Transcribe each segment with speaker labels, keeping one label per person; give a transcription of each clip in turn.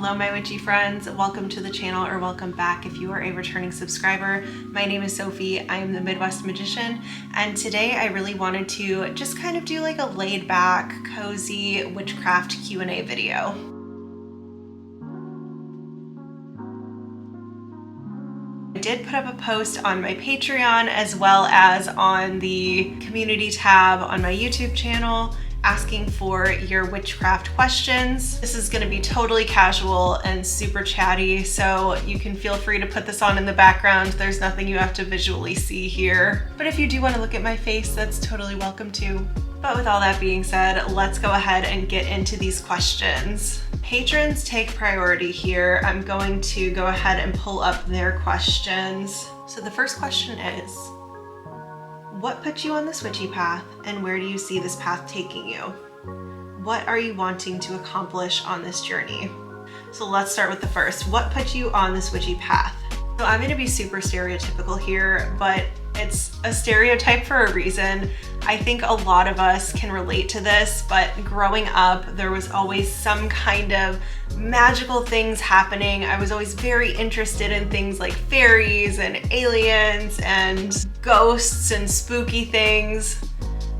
Speaker 1: Hello my witchy friends, welcome to the channel, or welcome back if you are a returning subscriber. My name is Sophie, I am the Midwest Magician, and today I really wanted to just kind of do like a laid back, cozy witchcraft Q&A video. I did put up a post on my Patreon as well as on the community tab on my YouTube channel asking for your witchcraft questions. This is going to be totally casual and super chatty, so you can feel free to put this on in the background. There's nothing you have to visually see here. But if you do want to look at my face, that's totally welcome too. But with all that being said, let's go ahead and get into these questions. Patrons take priority here. I'm going to go ahead and pull up their questions. So the first question is, what put you on this witchy path, and where do you see this path taking you? What are you wanting to accomplish on this journey? So let's start with the first. What put you on this witchy path? So I'm going to be super stereotypical here, but it's a stereotype for a reason. I think a lot of us can relate to this, but growing up, there was always some kind of magical things happening. I was always very interested in things like fairies and aliens and ghosts and spooky things.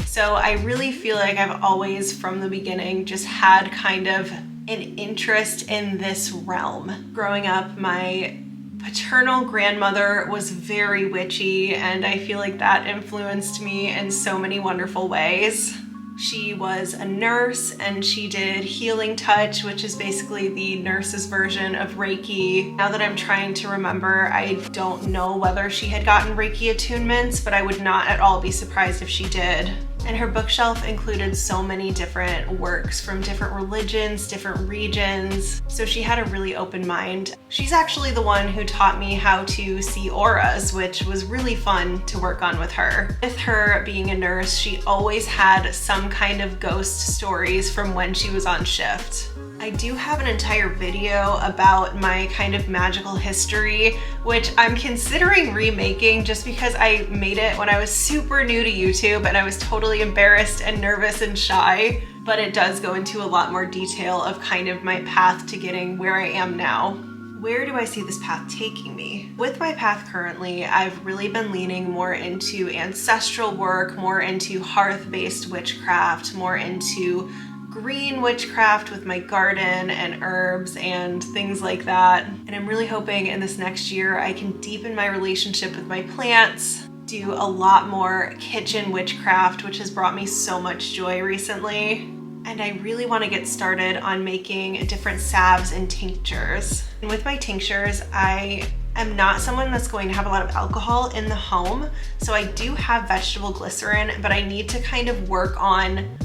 Speaker 1: So I really feel like I've always, from the beginning, just had kind of an interest in this realm. Growing up, my paternal grandmother was very witchy, and I feel like that influenced me in so many wonderful ways. She was a nurse and she did healing touch, which is basically the nurse's version of Reiki. Now that I'm trying to remember, I don't know whether she had gotten Reiki attunements, but I would not at all be surprised if she did. And her bookshelf included so many different works from different religions, different regions. So she had a really open mind. She's actually the one who taught me how to see auras, which was really fun to work on with her. With her being a nurse, she always had some kind of ghost stories from when she was on shift. I do have an entire video about my kind of magical history, which I'm considering remaking just because I made it when I was super new to YouTube and I was totally embarrassed and nervous and shy, but it does go into a lot more detail of kind of my path to getting where I am now. Where do I see this path taking me? With my path currently, I've really been leaning more into ancestral work, more into hearth-based witchcraft, more into green witchcraft with my garden and herbs and things like that. And I'm really hoping in this next year I can deepen my relationship with my plants, do a lot more kitchen witchcraft, which has brought me so much joy recently. And I really want to get started on making different salves and tinctures. And with my tinctures, I am not someone that's going to have a lot of alcohol in the home. So I do have vegetable glycerin, but I need to kind of work on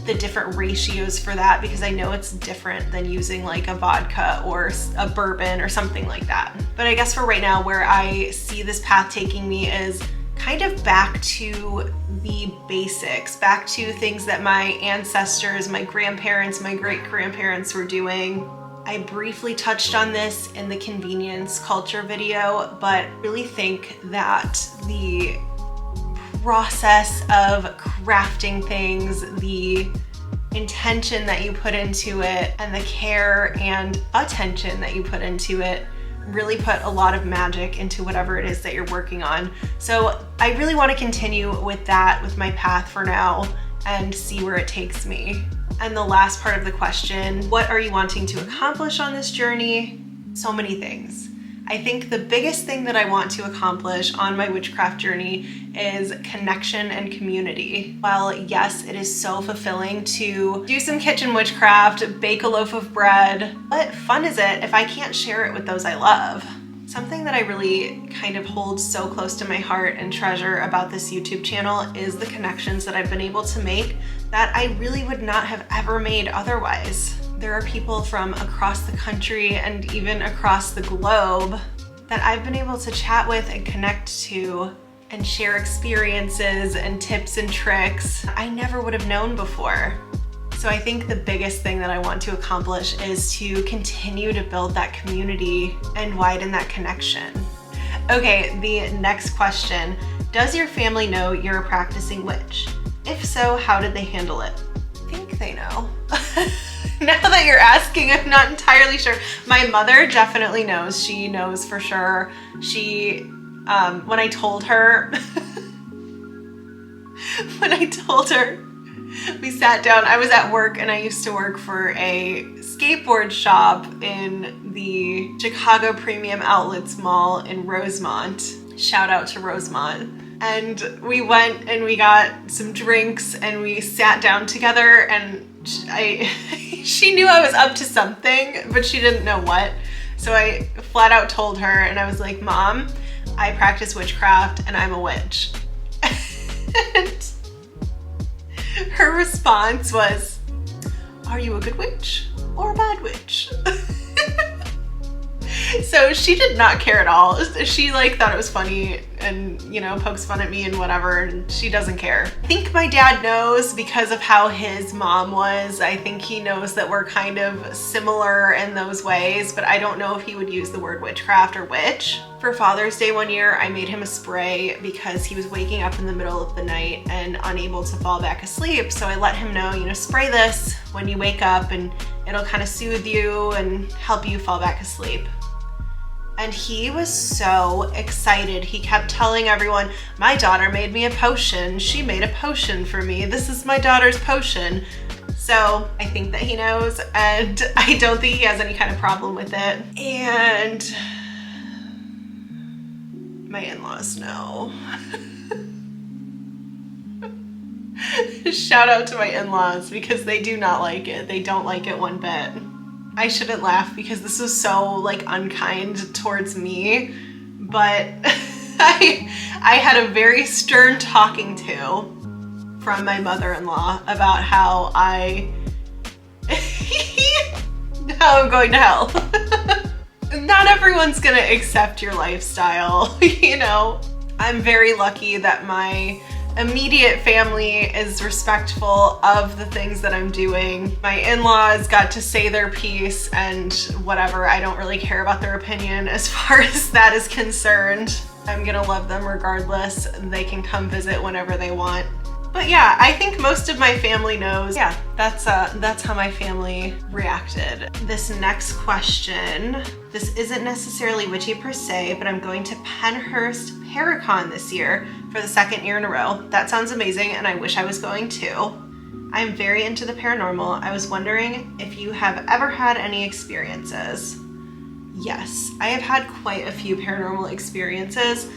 Speaker 1: the different ratios for that because I know it's different than using like a vodka or a bourbon or something like that. But I guess for right now, where I see this path taking me is kind of back to the basics, back to things that my ancestors, my grandparents, my great-grandparents were doing. I briefly touched on this in the convenience culture video, but really think that the process of crafting things, the intention that you put into it, and the care and attention that you put into it really put a lot of magic into whatever it is that you're working on. So I really want to continue with that with my path for now and see where it takes me. And the last part of the question, what are you wanting to accomplish on this journey? So many things. I think the biggest thing that I want to accomplish on my witchcraft journey is connection and community. While yes, it is so fulfilling to do some kitchen witchcraft, bake a loaf of bread, what fun is it if I can't share it with those I love? Something that I really kind of hold so close to my heart and treasure about this YouTube channel is the connections that I've been able to make that I really would not have ever made otherwise. There are people from across the country and even across the globe that I've been able to chat with and connect to and share experiences and tips and tricks I never would have known before. So I think the biggest thing that I want to accomplish is to continue to build that community and widen that connection. Okay, the next question. Does your family know you're a practicing witch? If so, how did they handle it? I think they know. Now that you're asking, I'm not entirely sure. My mother definitely knows. She knows for sure. She, when I told her, we sat down, I was at work and I used to work for a skateboard shop in the Chicago Premium Outlets Mall in Rosemont. Shout out to Rosemont. And we went and we got some drinks and we sat down together, and she knew I was up to something, but she didn't know what. So I flat out told her, and I was like, Mom, I practice witchcraft and I'm a witch. And her response was, are you a good witch or a bad witch? So she did not care at all. She like thought it was funny and, you know, pokes fun at me and whatever, and she doesn't care. I think my dad knows because of how his mom was. I think he knows that we're kind of similar in those ways, but I don't know if he would use the word witchcraft or witch. For Father's Day one year, I made him a spray because he was waking up in the middle of the night and unable to fall back asleep. So I let him know, you know, spray this when you wake up and it'll kind of soothe you and help you fall back asleep. And he was so excited. He kept telling everyone, my daughter made me a potion. She made a potion for me. This is my daughter's potion. So I think that he knows, and I don't think he has any kind of problem with it. And my in-laws know. Shout out to my in-laws because they do not like it. They don't like it one bit. I shouldn't laugh because this was so like unkind towards me, but I had a very stern talking to from my mother-in-law about how I'm going to hell. Not everyone's gonna accept your lifestyle, you know. I'm very lucky that my immediate family is respectful of the things that I'm doing. My in-laws got to say their piece and whatever. I don't really care about their opinion as far as that is concerned. I'm gonna love them regardless. They can come visit whenever they want. But yeah, I think most of my family knows. Yeah, that's how my family reacted. This next question, this isn't necessarily witchy per se, but I'm going to Penhurst Paracon this year for the second year in a row. That sounds amazing, and I wish I was going too. I'm very into the paranormal. I was wondering if you have ever had any experiences. Yes, I have had quite a few paranormal experiences.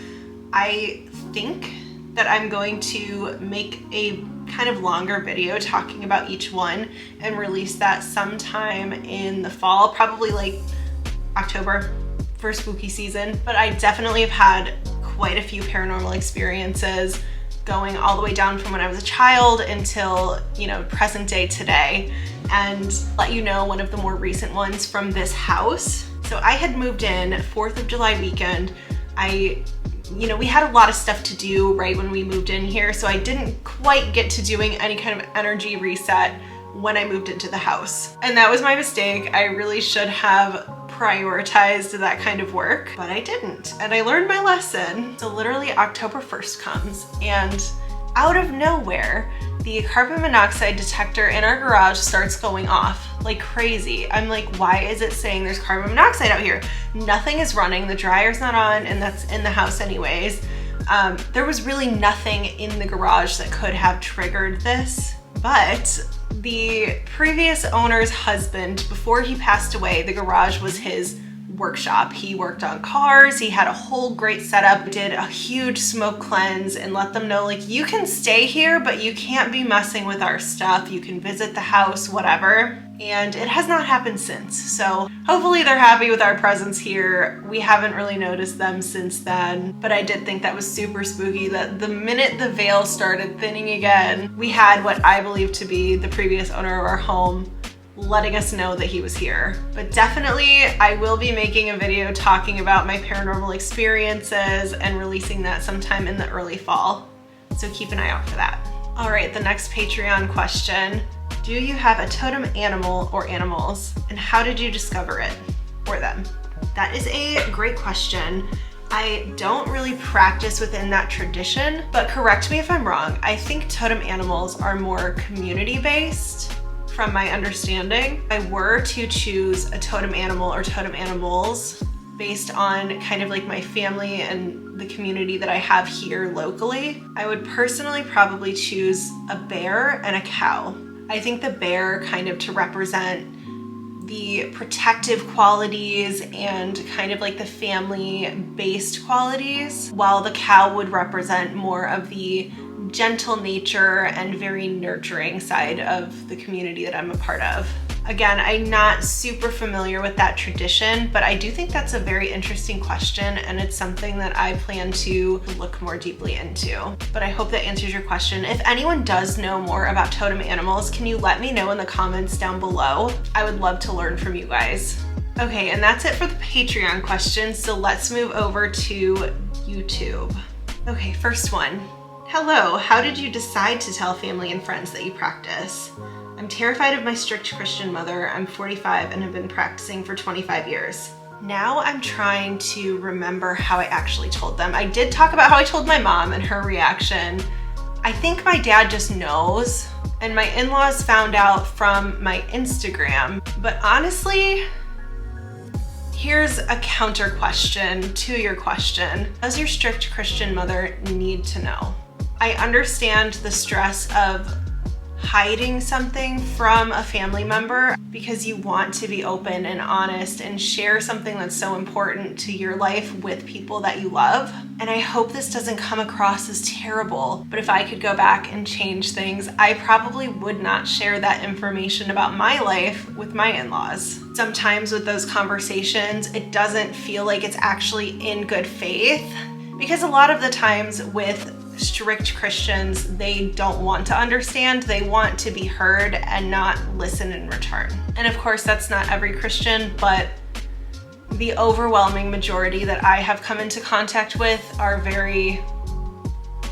Speaker 1: I think that I'm going to make a kind of longer video talking about each one and release that sometime in the fall, probably like October for spooky season. But I definitely have had quite a few paranormal experiences going all the way down from when I was a child until, you know, present day today. And let you know one of the more recent ones from this house. So I had moved in 4th of July weekend. We had a lot of stuff to do right when we moved in here, so I didn't quite get to doing any kind of energy reset when I moved into the house. And that was my mistake. I really should have prioritized that kind of work, but I didn't. And I learned my lesson. So literally October 1st comes, and out of nowhere, the carbon monoxide detector in our garage starts going off like crazy. I'm like, why is it saying there's carbon monoxide out here? Nothing is running, the dryer's not on, and that's in the house anyways. There was really nothing in the garage that could have triggered this, but the previous owner's husband, before he passed away, the garage was his workshop. He worked on cars. He had a whole great setup, did a huge smoke cleanse and let them know, like, you can stay here, but you can't be messing with our stuff. You can visit the house, whatever. And it has not happened since. So hopefully they're happy with our presence here. We haven't really noticed them since then, but I did think that was super spooky that the minute the veil started thinning again, we had what I believe to be the previous owner of our home letting us know that he was here. But definitely I will be making a video talking about my paranormal experiences and releasing that sometime in the early fall. So keep an eye out for that. All right, the next Patreon question. Do you have a totem animal or animals? And how did you discover it or them? That is a great question. I don't really practice within that tradition, but correct me if I'm wrong. I think totem animals are more community-based. from my understanding. If I were to choose a totem animal or totem animals based on kind of like my family and the community that I have here locally, I would personally probably choose a bear and a cow. I think the bear kind of to represent the protective qualities and kind of like the family-based qualities, while the cow would represent more of the gentle nature and very nurturing side of the community that I'm a part of. Again, I'm not super familiar with that tradition, but I do think that's a very interesting question, and it's something that I plan to look more deeply into. But I hope that answers your question. If anyone does know more about totem animals, can you let me know in the comments down below? I would love to learn from you guys. Okay, and that's it for the Patreon questions, so let's move over to YouTube. Okay, first one. Hello, how did you decide to tell family and friends that you practice? I'm terrified of my strict Christian mother. I'm 45 and have been practicing for 25 years. Now I'm trying to remember how I actually told them. I did talk about how I told my mom and her reaction. I think my dad just knows, and my in-laws found out from my Instagram. But honestly, here's a counter question to your question. Does your strict Christian mother need to know? I understand the stress of hiding something from a family member because you want to be open and honest and share something that's so important to your life with people that you love. And I hope this doesn't come across as terrible, but if I could go back and change things, I probably would not share that information about my life with my in-laws. Sometimes with those conversations, it doesn't feel like it's actually in good faith, because a lot of the times with strict Christians, they don't want to understand, they want to be heard and not listen in return. And of course, that's not every Christian, but the overwhelming majority that I have come into contact with are very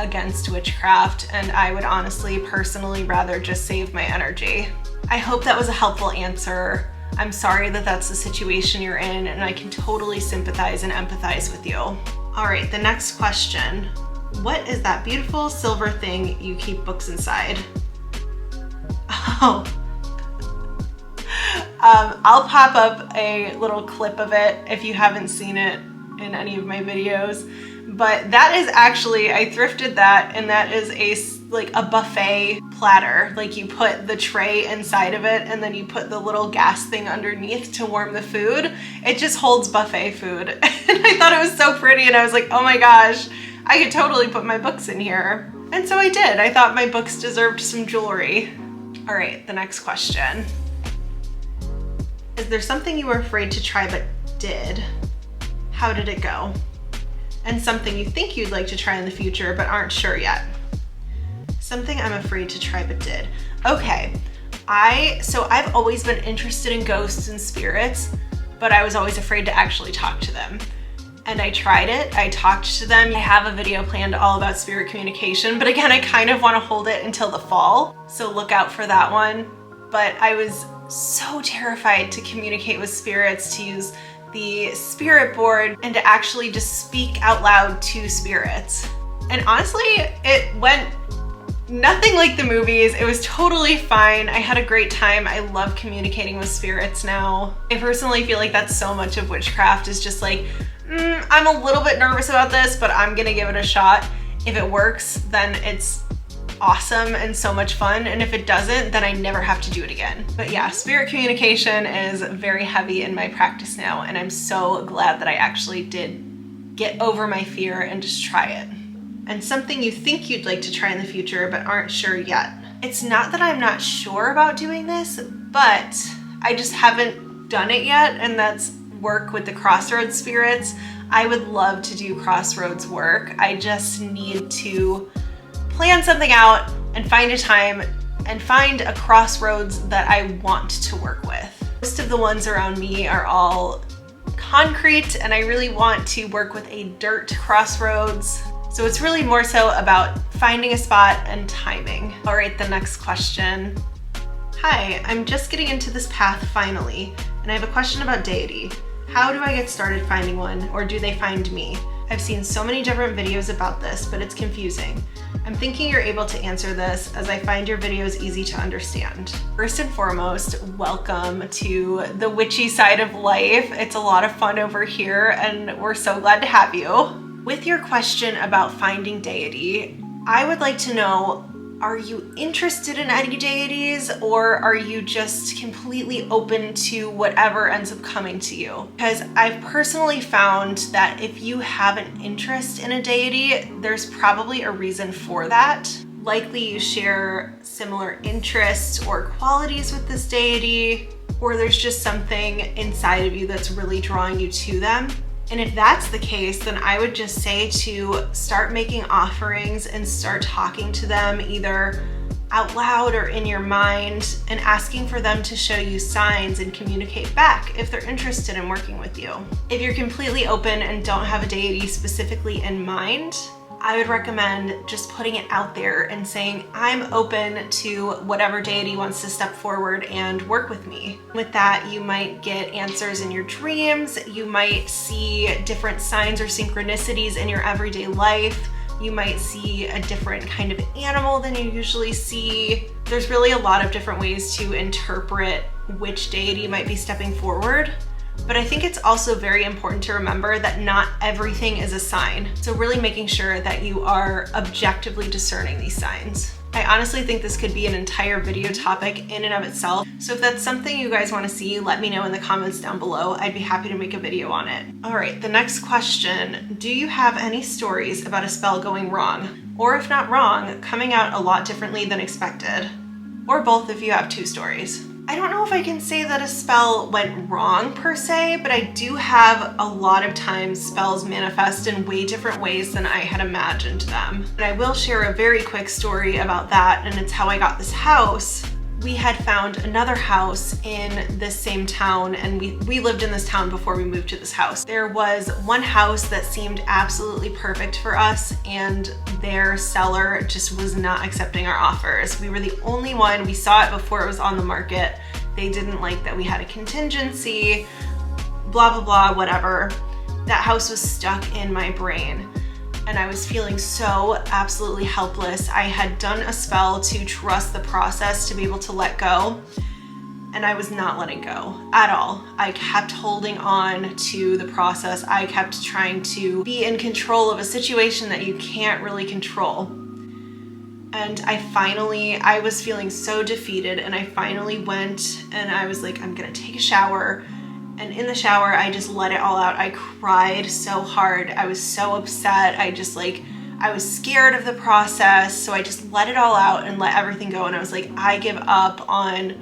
Speaker 1: against witchcraft, and I would honestly, personally rather just save my energy. I hope that was a helpful answer. I'm sorry that that's the situation you're in, and I can totally sympathize and empathize with you. All right, the next question. What is that beautiful silver thing you keep books inside? Oh. I'll pop up a little clip of it if you haven't seen it in any of my videos. But that is actually, I thrifted that, and that is like a buffet platter. Like you put the tray inside of it and then you put the little gas thing underneath to warm the food. It just holds buffet food. And I thought it was so pretty, and I was like, oh my gosh, I could totally put my books in here. And so I did. I thought my books deserved some jewelry. All right, the next question. Is there something you were afraid to try but did? How did it go? And something you think you'd like to try in the future but aren't sure yet? Something I'm afraid to try but did. Okay, so I've always been interested in ghosts and spirits, but I was always afraid to actually talk to them. And I tried it, I talked to them. I have a video planned all about spirit communication, but again, I kind of want to hold it until the fall, so look out for that one. But I was so terrified to communicate with spirits, to use the spirit board, and to actually just speak out loud to spirits. And honestly, it went nothing like the movies. It was totally fine. I had a great time. I love communicating with spirits now. I personally feel like that's so much of witchcraft, is just like, I'm a little bit nervous about this, but I'm gonna give it a shot. If it works, then it's awesome and so much fun. And if it doesn't, then I never have to do it again. But yeah, spirit communication is very heavy in my practice now, and I'm so glad that I actually did get over my fear and just try it. And something you think you'd like to try in the future but aren't sure yet. It's not that I'm not sure about doing this, but I just haven't done it yet, and that's work with the Crossroads Spirits. I would love to do Crossroads work. I just need to plan something out and find a time and find a crossroads that I want to work with. Most of the ones around me are all concrete, and I really want to work with a dirt crossroads. So it's really more so about finding a spot and timing. All right, the next question. Hi, I'm just getting into this path finally, and I have a question about Deity. How do I get started finding one, or do they find me? I've seen so many different videos about this, but it's confusing. I'm thinking you're able to answer this as I find your videos easy to understand. First and foremost, welcome to the witchy side of life. It's a lot of fun over here and we're so glad to have you. With your question about finding deity, I would like to know, are you interested in any deities or are you just completely open to whatever ends up coming to you? Because I've personally found that if you have an interest in a deity, there's probably a reason for that. Likely you share similar interests or qualities with this deity, or there's just something inside of you that's really drawing you to them. And if that's the case, then I would just say to start making offerings and start talking to them either out loud or in your mind and asking for them to show you signs and communicate back if they're interested in working with you. If you're completely open and don't have a deity specifically in mind, I would recommend just putting it out there and saying, I'm open to whatever deity wants to step forward and work with me. With that, you might get answers in your dreams. You might see different signs or synchronicities in your everyday life. You might see a different kind of animal than you usually see. There's really a lot of different ways to interpret which deity might be stepping forward. But I think it's also very important to remember that not everything is a sign. So really making sure that you are objectively discerning these signs. I honestly think this could be an entire video topic in and of itself. So if that's something you guys want to see, let me know in the comments down below. I'd be happy to make a video on it. All right, the next question. Do you have any stories about a spell going wrong? Or if not wrong, coming out a lot differently than expected? Or both if you have two stories. I don't know if I can say that a spell went wrong per se, but I do have a lot of times spells manifest in way different ways than I had imagined them. And I will share a very quick story about that, and it's how I got this house. We had found another house in this same town, and we lived in this town before we moved to this house. There was one house that seemed absolutely perfect for us, and their seller just was not accepting our offers. We were the only one. We saw it before it was on the market. They didn't like that we had a contingency, blah, blah, blah, whatever. That house was stuck in my brain. And I was feeling so absolutely helpless. I had done a spell to trust the process to be able to let go, and I was not letting go at all. I kept holding on to the process. I kept trying to be in control of a situation that you can't really control. And I was feeling so defeated, and I finally went and I was like, I'm gonna take a shower. And in the shower, I just let it all out. I cried so hard. I was so upset. I was scared of the process. So I just let it all out and let everything go. And I was like, I give up on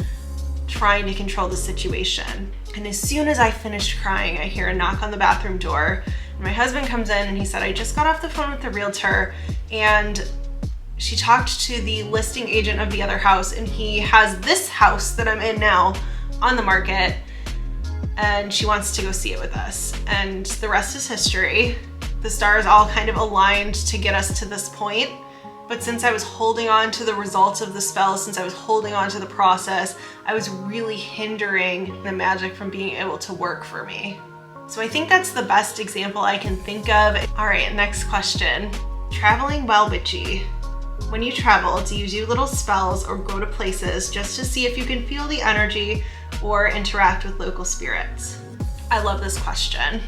Speaker 1: trying to control the situation. And as soon as I finished crying, I hear a knock on the bathroom door. And my husband comes in and he said, I just got off the phone with the realtor and she talked to the listing agent of the other house, and he has this house that I'm in now on the market, and she wants to go see it with us. And the rest is history. The stars all kind of aligned to get us to this point. But since I was holding on to the results of the spell, since I was holding on to the process, I was really hindering the magic from being able to work for me. So I think that's the best example I can think of. All right, next question. Traveling while witchy. When you travel, do you do little spells or go to places just to see if you can feel the energy or interact with local spirits? I love this question.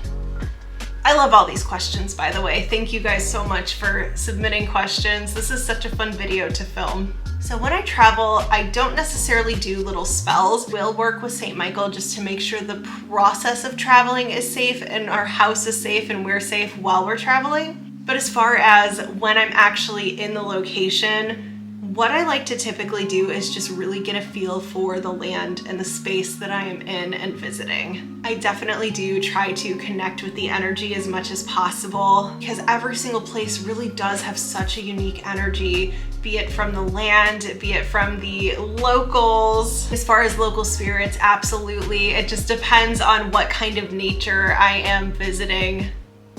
Speaker 1: I love all these questions, by the way. Thank you guys so much for submitting questions. This is such a fun video to film. So when I travel, I don't necessarily do little spells. We'll work with St. Michael just to make sure the process of traveling is safe and our house is safe and we're safe while we're traveling. But as far as when I'm actually in the location, what I like to typically do is just really get a feel for the land and the space that I am in and visiting. I definitely do try to connect with the energy as much as possible because every single place really does have such a unique energy, be it from the land, be it from the locals. As far as local spirits, absolutely. It just depends on what kind of nature I am visiting.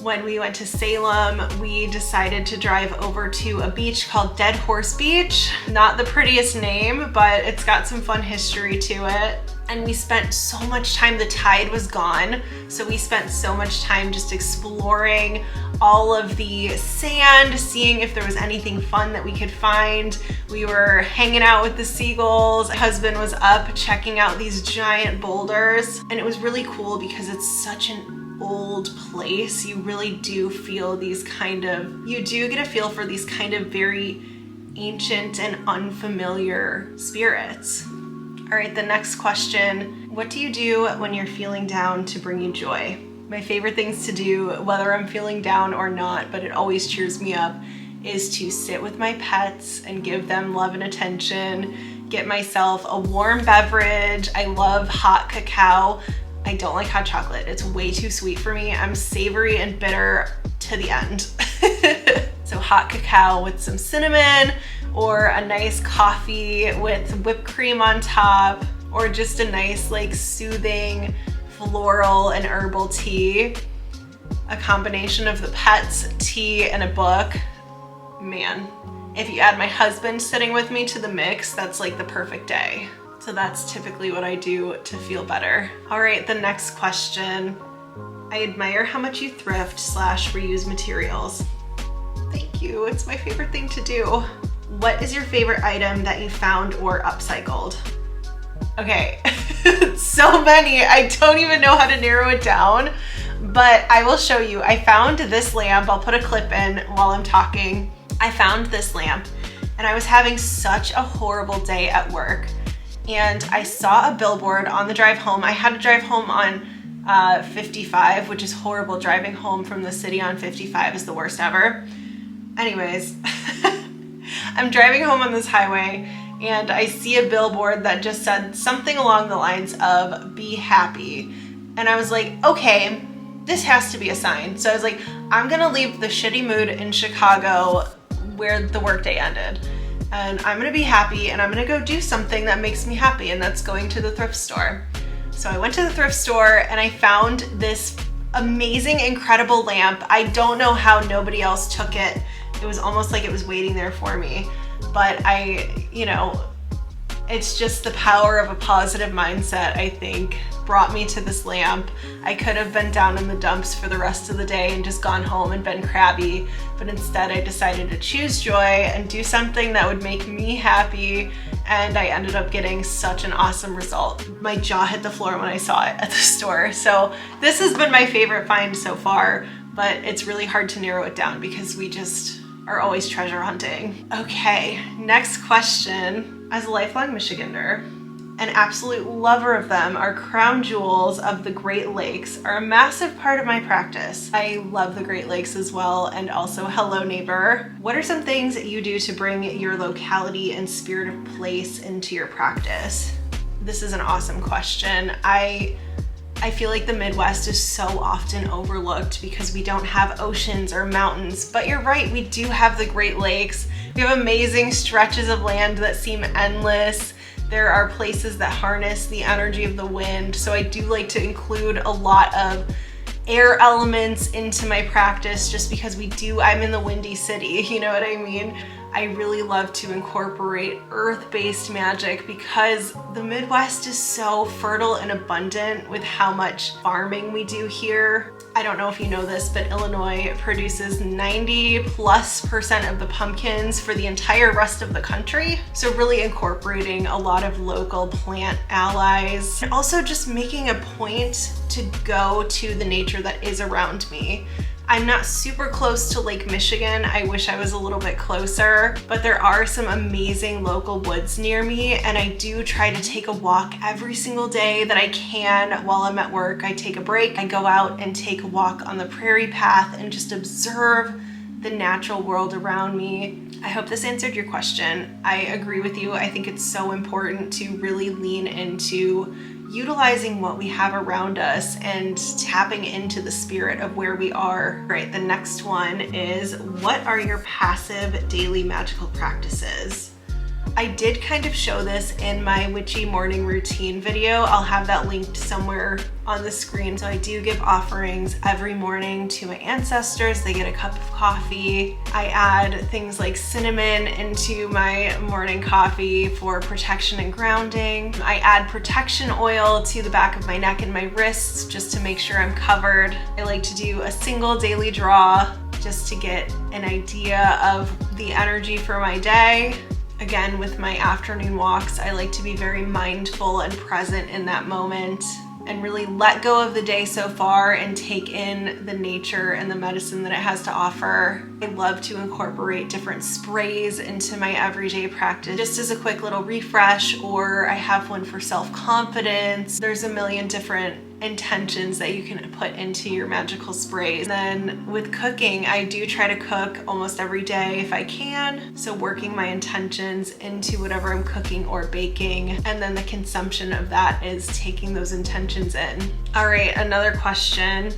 Speaker 1: When we went to Salem, we decided to drive over to a beach called Dead Horse Beach. Not the prettiest name, but it's got some fun history to it. and we spent so much time, the tide was gone, so we spent so much time just exploring all of the sand, seeing if there was anything fun that we could find. We were hanging out with the seagulls. My husband was up checking out these giant boulders, and it was really cool because it's such an old place. You really do feel these you do get a feel for these kind of very ancient and unfamiliar spirits. All right, the next question, what do you do when you're feeling down to bring you joy? My favorite things to do, whether I'm feeling down or not, but it always cheers me up, is to sit with my pets and give them love and attention, get myself a warm beverage. I love hot cacao. I don't like hot chocolate. It's way too sweet for me. I'm savory and bitter to the end. So hot cacao with some cinnamon, or a nice coffee with whipped cream on top, or just a nice like soothing floral and herbal tea. A combination of the pets, tea, and a book. Man, if you add my husband sitting with me to the mix, that's like the perfect day. So that's typically what I do to feel better. All right, the next question. I admire how much you thrift / reuse materials. Thank you, it's my favorite thing to do. What is your favorite item that you found or upcycled? Okay, so many, I don't even know how to narrow it down, but I will show you. I found this lamp, I'll put a clip in while I'm talking. I found this lamp and I was having such a horrible day at work, and I saw a billboard on the drive home. I had to drive home on 55, which is horrible. Driving home from the city on 55 is the worst ever. Anyways, I'm driving home on this highway and I see a billboard that just said something along the lines of "be happy." And I was like, okay, this has to be a sign. So I was like, I'm gonna leave the shitty mood in Chicago where the workday ended, and I'm gonna be happy, and I'm gonna go do something that makes me happy, and that's going to the thrift store. So I went to the thrift store and I found this amazing, incredible lamp. I don't know how nobody else took it. It was almost like it was waiting there for me. But it's just the power of a positive mindset, I think, brought me to this lamp. I could have been down in the dumps for the rest of the day and just gone home and been crabby, but instead I decided to choose joy and do something that would make me happy, and I ended up getting such an awesome result. My jaw hit the floor when I saw it at the store. So this has been my favorite find so far, but it's really hard to narrow it down because we just are always treasure hunting. Okay, next question. As a lifelong Michigander, an absolute lover of them, our crown jewels of the Great Lakes are a massive part of my practice. I love the Great Lakes as well, and also hello neighbor. What are some things that you do to bring your locality and spirit of place into your practice? This is an awesome question. I feel like the Midwest is so often overlooked because we don't have oceans or mountains, but you're right, we do have the Great Lakes. We have amazing stretches of land that seem endless. There are places that harness the energy of the wind, so I do like to include a lot of air elements into my practice just because I'm in the Windy City, you know what I mean? I really love to incorporate earth-based magic because the Midwest is so fertile and abundant with how much farming we do here. I don't know if you know this, but Illinois produces 90+% of the pumpkins for the entire rest of the country. So really incorporating a lot of local plant allies, and also just making a point to go to the nature that is around me. I'm not super close to Lake Michigan. I wish I was a little bit closer, but there are some amazing local woods near me, and I do try to take a walk every single day that I can while I'm at work. I take a break, I go out and take a walk on the prairie path and just observe the natural world around me. I hope this answered your question. I agree with you. I think it's so important to really lean into utilizing what we have around us and tapping into the spirit of where we are. Right, the next one is, what are your passive daily magical practices? I did kind of show this in my witchy morning routine video. I'll have that linked somewhere on the screen. So I do give offerings every morning to my ancestors. They get a cup of coffee. I add things like cinnamon into my morning coffee for protection and grounding. I add protection oil to the back of my neck and my wrists just to make sure I'm covered. I like to do a single daily draw just to get an idea of the energy for my day. Again, with my afternoon walks, I like to be very mindful and present in that moment and really let go of the day so far and take in the nature and the medicine that it has to offer. I love to incorporate different sprays into my everyday practice just as a quick little refresh, or I have one for self-confidence. There's a million different intentions that you can put into your magical sprays. And then with cooking, I do try to cook almost every day if I can. So working my intentions into whatever I'm cooking or baking, and then the consumption of that is taking those intentions in. All right, another question.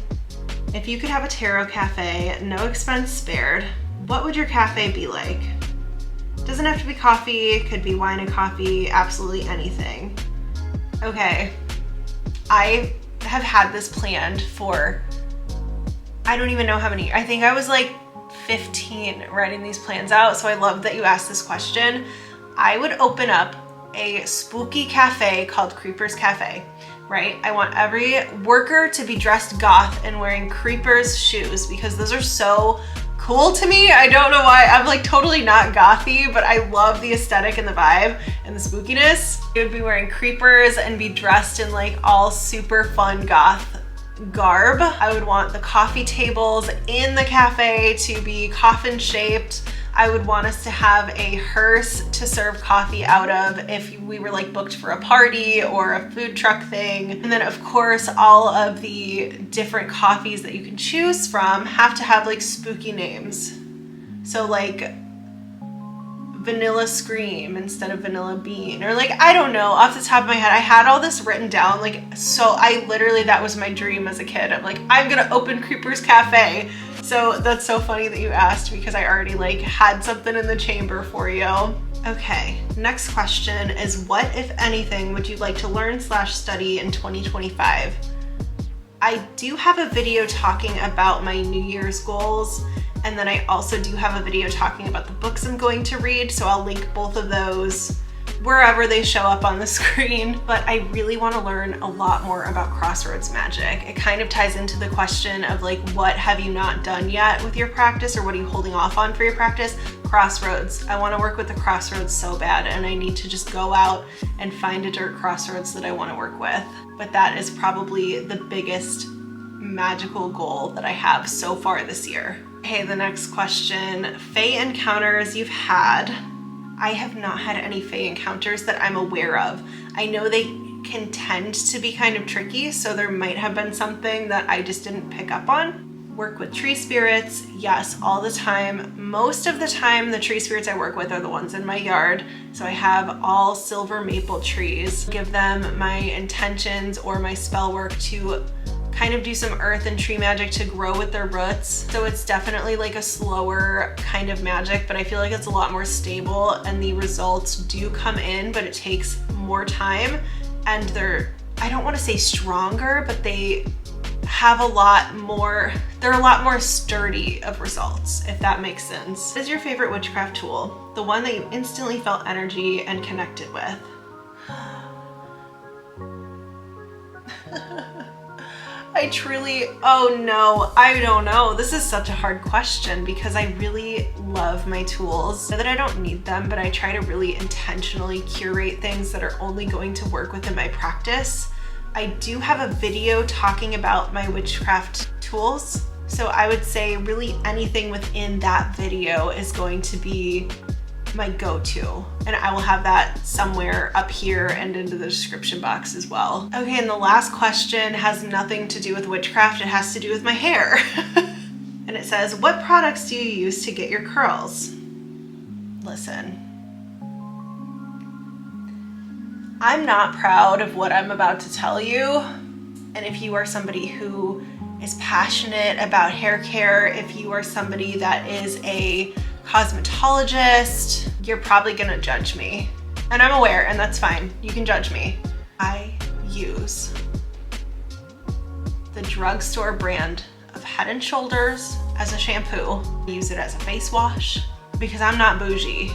Speaker 1: If you could have a tarot cafe, no expense spared, what would your cafe be like? Doesn't have to be coffee, it could be wine and coffee, absolutely anything. Okay, I have had this planned for, I don't even know how many, I think I was like 15 writing these plans out, so I love that you asked this question. I would open up a spooky cafe called Creepers Cafe, right? I want every worker to be dressed goth and wearing Creepers shoes because those are so cool to me. I don't know why. I'm like totally not gothy, but I love the aesthetic and the vibe and the spookiness. I would be wearing creepers and be dressed in like all super fun goth garb. I would want the coffee tables in the cafe to be coffin shaped. I would want us to have a hearse to serve coffee out of if we were like booked for a party or a food truck thing. And then of course, all of the different coffees that you can choose from have to have like spooky names. So like Vanilla Scream instead of Vanilla Bean, or like, I don't know, off the top of my head, I had all this written down. Like, so I literally, that was my dream as a kid. I'm like, I'm gonna open Creepers Cafe. So that's so funny that you asked because I already like had something in the chamber for you. Okay, next question is, what, if anything, would you like to learn / study in 2025? I do have a video talking about my New Year's goals, and then I also do have a video talking about the books I'm going to read, so I'll link both of those wherever they show up on the screen. But I really want to learn a lot more about Crossroads magic. It kind of ties into the question of like, what have you not done yet with your practice, or what are you holding off on for your practice? Crossroads. I want to work with the crossroads so bad, and I need to just go out and find a dirt crossroads that I want to work with. But that is probably the biggest magical goal that I have so far this year. Okay, the next question. Fae encounters you've had. I have not had any fae encounters that I'm aware of. I know they can tend to be kind of tricky, so there might have been something that I just didn't pick up on. Work with tree spirits, yes, all the time. Most of the time, the tree spirits I work with are the ones in my yard. So I have all silver maple trees. Give them my intentions or my spell work to kind of do some earth and tree magic to grow with their roots. So it's definitely like a slower kind of magic, but I feel like it's a lot more stable, and the results do come in, but it takes more time, and they're, I don't want to say stronger, but they have a lot more, they're a lot more sturdy of results, if that makes sense. What is your favorite witchcraft tool? The one that you instantly felt energy and connected with? I truly, oh no, I don't know. This is such a hard question because I really love my tools. Not that I don't need them, but I try to really intentionally curate things that are only going to work within my practice. I do have a video talking about my witchcraft tools. So I would say really anything within that video is going to be my go-to, and I will have that somewhere up here and into the description box as well. Okay, and the last question has nothing to do with witchcraft. It has to do with my hair. And it says, what products do you use to get your curls? Listen, I'm not proud of what I'm about to tell you. And if you are somebody who is passionate about hair care, if you are somebody that is a cosmetologist, you're probably gonna judge me. And I'm aware, and that's fine. You can judge me. I use the drugstore brand of Head & Shoulders as a shampoo. I use it as a face wash because I'm not bougie.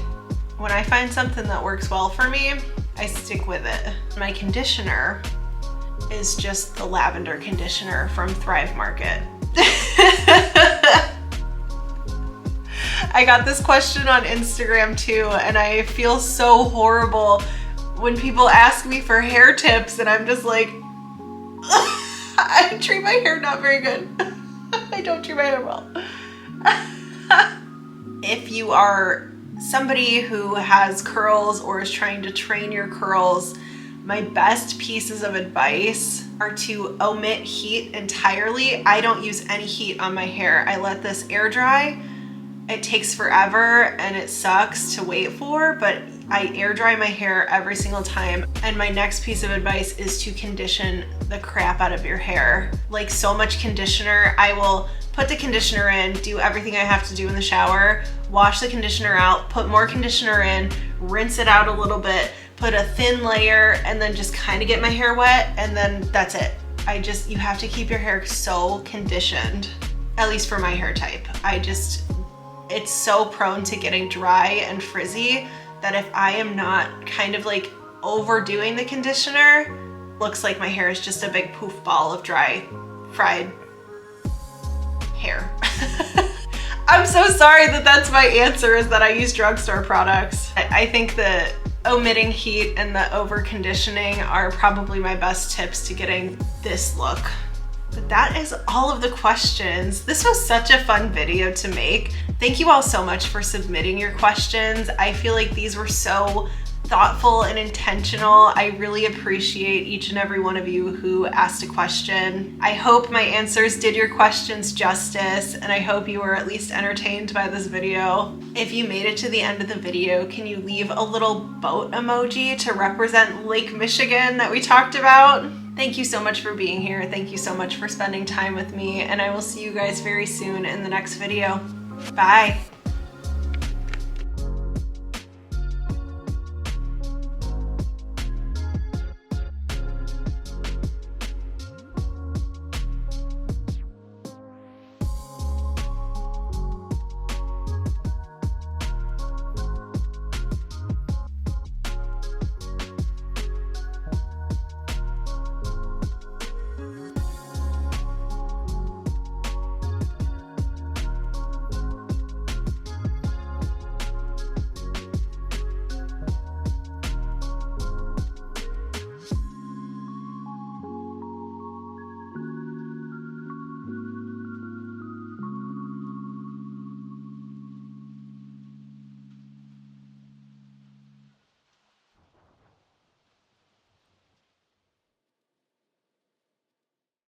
Speaker 1: When I find something that works well for me, I stick with it. My conditioner is just the lavender conditioner from Thrive Market. I got this question on Instagram too, and I feel so horrible when people ask me for hair tips, and I'm just like, I treat my hair not very good. I don't treat my hair well. If you are somebody who has curls or is trying to train your curls, my best pieces of advice are to omit heat entirely. I don't use any heat on my hair. I let this air dry. It takes forever and it sucks to wait for, but I air dry my hair every single time. And my next piece of advice is to condition the crap out of your hair. Like so much conditioner, I will put the conditioner in, do everything I have to do in the shower, wash the conditioner out, put more conditioner in, rinse it out a little bit, put a thin layer, and then just kind of get my hair wet, and then that's it. You have to keep your hair so conditioned, at least for my hair type. It's so prone to getting dry and frizzy that if I am not kind of like overdoing the conditioner, looks like my hair is just a big poof ball of dry, fried hair. I'm so sorry that that's my answer, is that I use drugstore products. I think that omitting heat and the over conditioning are probably my best tips to getting this look. But that is all of the questions. This was such a fun video to make. Thank you all so much for submitting your questions. I feel like these were so thoughtful and intentional. I really appreciate each and every one of you who asked a question. I hope my answers did your questions justice, and I hope you were at least entertained by this video. If you made it to the end of the video, can you leave a little boat emoji to represent Lake Michigan that we talked about? Thank you so much for being here. Thank you so much for spending time with me, and I will see you guys very soon in the next video. Bye.